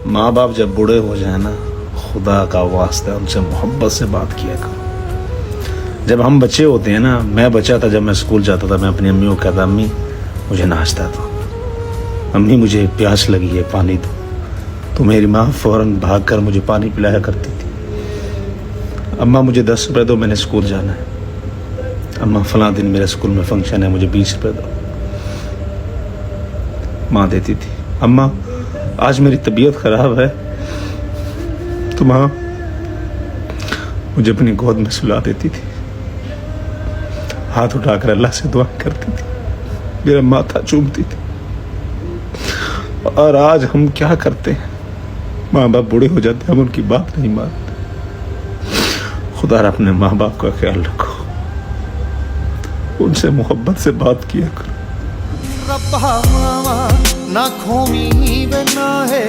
माँ बाप जब बूढ़े हो जाए ना, खुदा का वास्ता उनसे मोहब्बत से बात किया करो। जब हम बच्चे होते हैं ना, मैं बच्चा था, जब मैं स्कूल जाता था, मैं अपनी अम्मी को कहता, अम्मी मुझे नाश्ता दो, अम्मी मुझे प्यास लगी है, पानी दो। तो मेरी माँ फौरन भाग कर मुझे पानी पिलाया करती थी। अम्मा मुझे 10 रुपये दो, मैंने स्कूल जाना है। अम्मा फलां दिन मेरे स्कूल में फंक्शन है, मुझे 20 रुपये दो। माँ देती थी। अम्मा आज मेरी तबीयत खराब है, तो माँ मुझे अपनी गोद में सुला देती थी, हाथ उठाकर अल्लाह से दुआ करती थी, मेरा माथा चूमती थी। और आज हम क्या करते हैं, माँ बाप बूढ़े हो जाते हैं, हम उनकी बात नहीं मानते। खुदा अपने माँ बाप का ख्याल रखो, उनसे मोहब्बत से बात किया करो। रब्बा मावा ना खोमी बना है।